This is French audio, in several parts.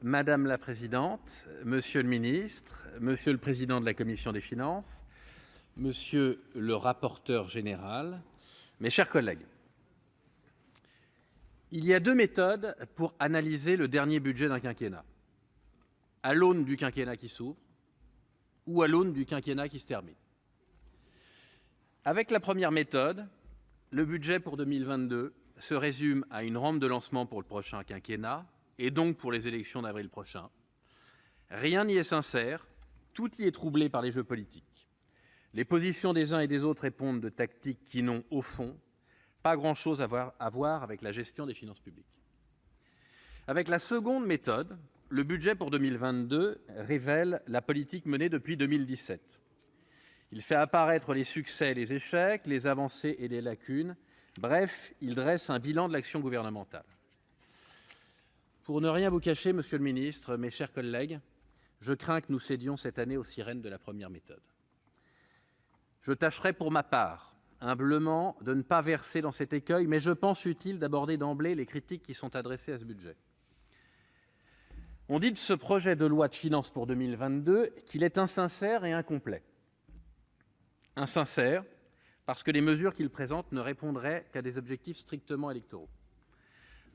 Madame la présidente, monsieur le ministre, monsieur le président de la commission des finances, monsieur le rapporteur général, mes chers collègues. Il y a deux méthodes pour analyser le dernier budget d'un quinquennat. À l'aune du quinquennat qui s'ouvre ou à l'aune du quinquennat qui se termine. Avec la première méthode, le budget pour 2022 se résume à une rampe de lancement pour le prochain quinquennat et donc pour les élections d'avril prochain. Rien n'y est sincère, tout y est troublé par les jeux politiques. Les positions des uns et des autres répondent de tactiques qui n'ont, au fond, pas grand-chose à voir avec la gestion des finances publiques. Avec la seconde méthode, le budget pour 2022 révèle la politique menée depuis 2017. Il fait apparaître les succès et les échecs, les avancées et les lacunes. Bref, il dresse un bilan de l'action gouvernementale. Pour ne rien vous cacher, monsieur le ministre, mes chers collègues, je crains que nous cédions cette année aux sirènes de la première méthode. Je tâcherai pour ma part, humblement, de ne pas verser dans cet écueil, mais je pense utile d'aborder d'emblée les critiques qui sont adressées à ce budget. On dit de ce projet de loi de finances pour 2022 qu'il est insincère et incomplet. Insincère, parce que les mesures qu'il présente ne répondraient qu'à des objectifs strictement électoraux.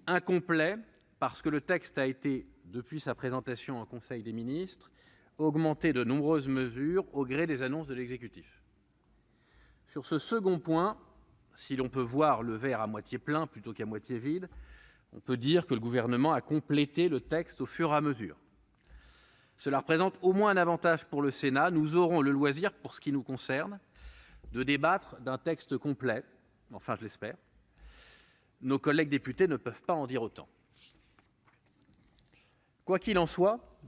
Incomplet, parce que le texte a été, depuis sa présentation en Conseil des ministres, augmenté de nombreuses mesures au gré des annonces de l'exécutif. Sur ce second point, si l'on peut voir le verre à moitié plein plutôt qu'à moitié vide, on peut dire que le gouvernement a complété le texte au fur et à mesure. Cela représente au moins un avantage pour le Sénat. Nous aurons le loisir, pour ce qui nous concerne, de débattre d'un texte complet, enfin je l'espère. Nos collègues députés ne peuvent pas en dire autant. Quoi qu'il en soit,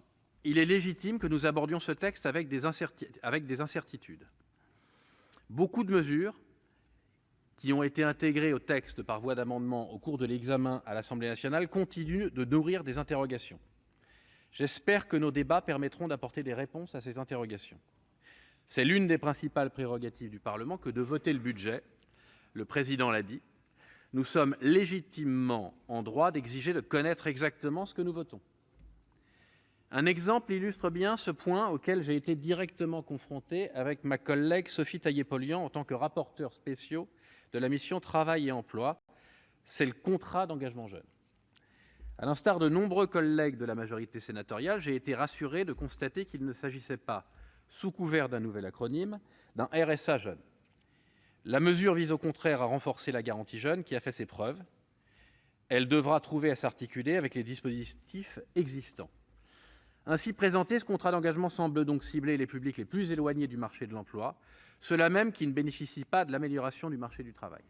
il est légitime que nous abordions ce texte avec des incertitudes. Beaucoup de mesures qui ont été intégrées au texte par voie d'amendement au cours de l'examen à l'Assemblée nationale continuent de nourrir des interrogations. J'espère que nos débats permettront d'apporter des réponses à ces interrogations. C'est l'une des principales prérogatives du Parlement que de voter le budget. Le président l'a dit. Nous sommes légitimement en droit d'exiger de connaître exactement ce que nous votons. Un exemple illustre bien ce point auquel j'ai été directement confronté avec ma collègue Sophie Taillé-Polian en tant que rapporteur spécial de la mission Travail et Emploi, c'est le contrat d'engagement jeune. À l'instar de nombreux collègues de la majorité sénatoriale, j'ai été rassuré de constater qu'il ne s'agissait pas, sous couvert d'un nouvel acronyme, d'un RSA jeune. La mesure vise au contraire à renforcer la garantie jeune qui a fait ses preuves. Elle devra trouver à s'articuler avec les dispositifs existants. Ainsi présenté, ce contrat d'engagement semble donc cibler les publics les plus éloignés du marché de l'emploi, ceux-là même qui ne bénéficient pas de l'amélioration du marché du travail.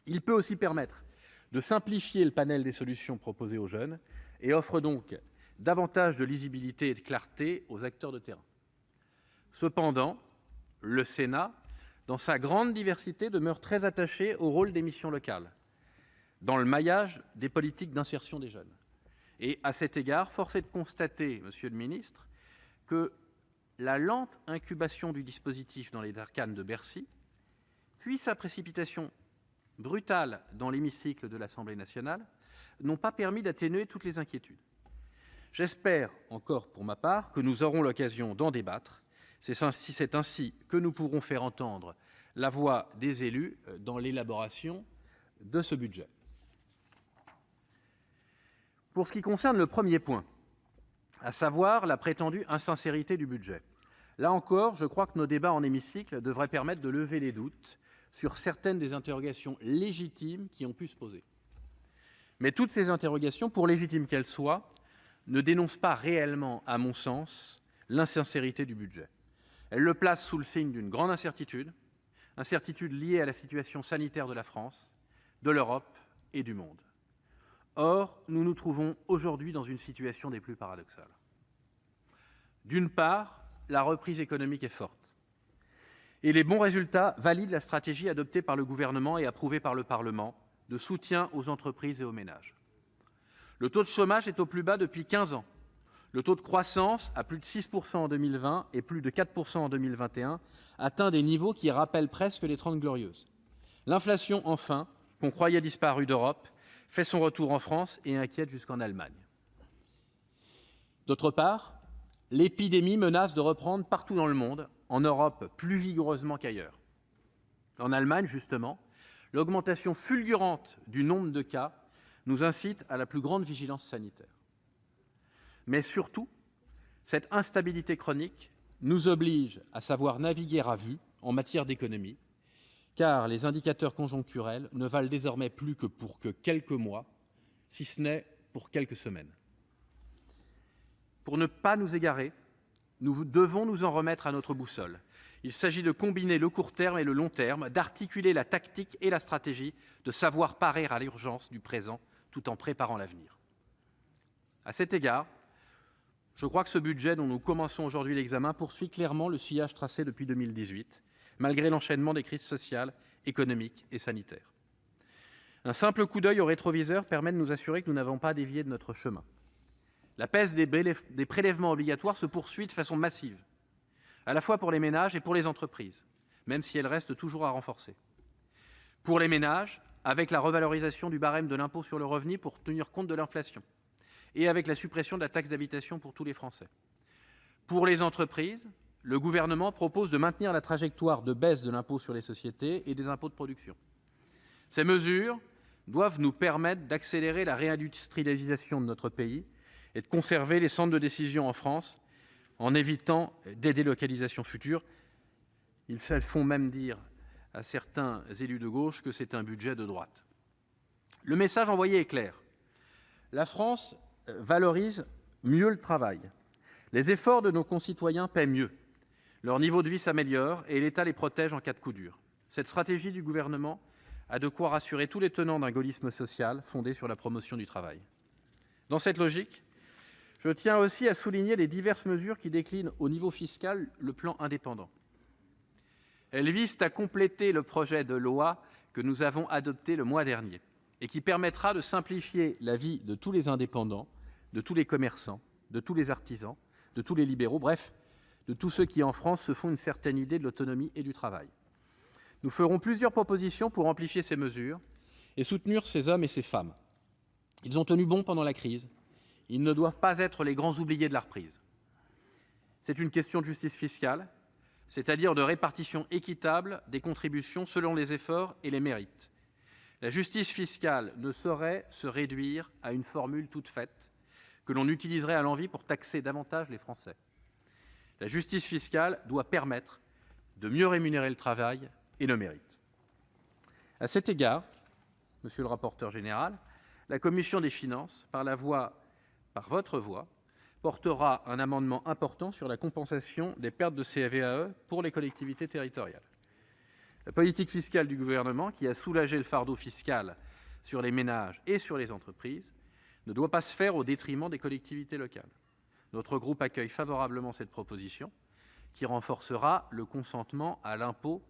Il peut aussi permettre de simplifier le panel des solutions proposées aux jeunes et offre donc davantage de lisibilité et de clarté aux acteurs de terrain. Cependant, le Sénat, dans sa grande diversité, demeure très attaché au rôle des missions locales, dans le maillage des politiques d'insertion des jeunes. Et à cet égard, force est de constater, monsieur le ministre, que la lente incubation du dispositif dans les arcanes de Bercy, puis sa précipitation brutale dans l'hémicycle de l'Assemblée nationale, n'ont pas permis d'atténuer toutes les inquiétudes. J'espère, encore pour ma part, que nous aurons l'occasion d'en débattre. C'est ainsi que nous pourrons faire entendre la voix des élus dans l'élaboration de ce budget. Pour ce qui concerne le premier point, à savoir la prétendue insincérité du budget, là encore, je crois que nos débats en hémicycle devraient permettre de lever les doutes sur certaines des interrogations légitimes qui ont pu se poser. Mais toutes ces interrogations, pour légitimes qu'elles soient, ne dénoncent pas réellement, à mon sens, l'insincérité du budget. Elles le placent sous le signe d'une grande incertitude, incertitude liée à la situation sanitaire de la France, de l'Europe et du monde. Or, nous nous trouvons aujourd'hui dans une situation des plus paradoxales. D'une part, la reprise économique est forte. Et les bons résultats valident la stratégie adoptée par le gouvernement et approuvée par le Parlement de soutien aux entreprises et aux ménages. Le taux de chômage est au plus bas depuis 15 ans. Le taux de croissance, à plus de 6% en 2020 et plus de 4% en 2021, atteint des niveaux qui rappellent presque les 30 Glorieuses. L'inflation, enfin, qu'on croyait disparue d'Europe, fait son retour en France et inquiète jusqu'en Allemagne. D'autre part, l'épidémie menace de reprendre partout dans le monde, en Europe plus vigoureusement qu'ailleurs. En Allemagne, justement, l'augmentation fulgurante du nombre de cas nous incite à la plus grande vigilance sanitaire. Mais surtout, cette instabilité chronique nous oblige à savoir naviguer à vue en matière d'économie, car les indicateurs conjoncturels ne valent désormais plus que pour quelques mois, si ce n'est pour quelques semaines. Pour ne pas nous égarer, nous devons nous en remettre à notre boussole. Il s'agit de combiner le court terme et le long terme, d'articuler la tactique et la stratégie, de savoir parer à l'urgence du présent tout en préparant l'avenir. À cet égard, je crois que ce budget dont nous commençons aujourd'hui l'examen poursuit clairement le sillage tracé depuis 2018, malgré l'enchaînement des crises sociales, économiques et sanitaires. Un simple coup d'œil au rétroviseur permet de nous assurer que nous n'avons pas dévié de notre chemin. La baisse des prélèvements obligatoires se poursuit de façon massive, à la fois pour les ménages et pour les entreprises, même si elle reste toujours à renforcer. Pour les ménages, avec la revalorisation du barème de l'impôt sur le revenu pour tenir compte de l'inflation, et avec la suppression de la taxe d'habitation pour tous les Français. Pour les entreprises, le gouvernement propose de maintenir la trajectoire de baisse de l'impôt sur les sociétés et des impôts de production. Ces mesures doivent nous permettre d'accélérer la réindustrialisation de notre pays et de conserver les centres de décision en France en évitant des délocalisations futures. Ils font même dire à certains élus de gauche que c'est un budget de droite. Le message envoyé est clair. La France valorise mieux le travail. Les efforts de nos concitoyens paient mieux. Leur niveau de vie s'améliore et l'État les protège en cas de coup dur. Cette stratégie du gouvernement a de quoi rassurer tous les tenants d'un gaullisme social fondé sur la promotion du travail. Dans cette logique, je tiens aussi à souligner les diverses mesures qui déclinent au niveau fiscal le plan indépendant. Elles visent à compléter le projet de loi que nous avons adopté le mois dernier et qui permettra de simplifier la vie de tous les indépendants, de tous les commerçants, de tous les artisans, de tous les libéraux, bref, de tous ceux qui en France se font une certaine idée de l'autonomie et du travail. Nous ferons plusieurs propositions pour amplifier ces mesures et soutenir ces hommes et ces femmes. Ils ont tenu bon pendant la crise. Ils ne doivent pas être les grands oubliés de la reprise. C'est une question de justice fiscale, c'est-à-dire de répartition équitable des contributions selon les efforts et les mérites. La justice fiscale ne saurait se réduire à une formule toute faite que l'on utiliserait à l'envi pour taxer davantage les Français. La justice fiscale doit permettre de mieux rémunérer le travail et le mérite. À cet égard, monsieur le rapporteur général, la commission des finances, par votre voix, portera un amendement important sur la compensation des pertes de CVAE pour les collectivités territoriales. La politique fiscale du gouvernement, qui a soulagé le fardeau fiscal sur les ménages et sur les entreprises, ne doit pas se faire au détriment des collectivités locales. Notre groupe accueille favorablement cette proposition, qui renforcera le consentement à l'impôt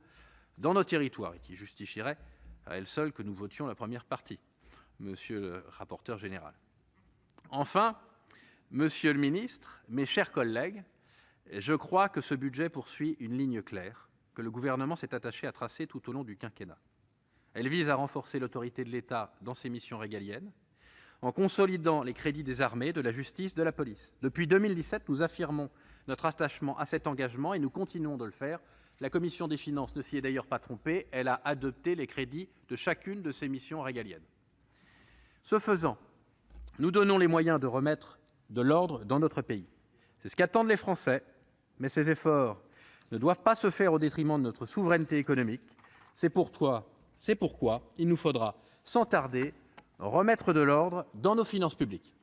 dans nos territoires et qui justifierait à elle seule que nous votions la première partie, monsieur le rapporteur général. Enfin, monsieur le ministre, mes chers collègues, je crois que ce budget poursuit une ligne claire que le gouvernement s'est attaché à tracer tout au long du quinquennat. Elle vise à renforcer l'autorité de l'État dans ses missions régaliennes, en consolidant les crédits des armées, de la justice, de la police. Depuis 2017, nous affirmons notre attachement à cet engagement et nous continuons de le faire. La commission des finances ne s'y est d'ailleurs pas trompée, elle a adopté les crédits de chacune de ces missions régaliennes. Ce faisant, nous donnons les moyens de remettre de l'ordre dans notre pays. C'est ce qu'attendent les Français, mais ces efforts ne doivent pas se faire au détriment de notre souveraineté économique. C'est pourquoi il nous faudra, sans tarder, remettre de l'ordre dans nos finances publiques.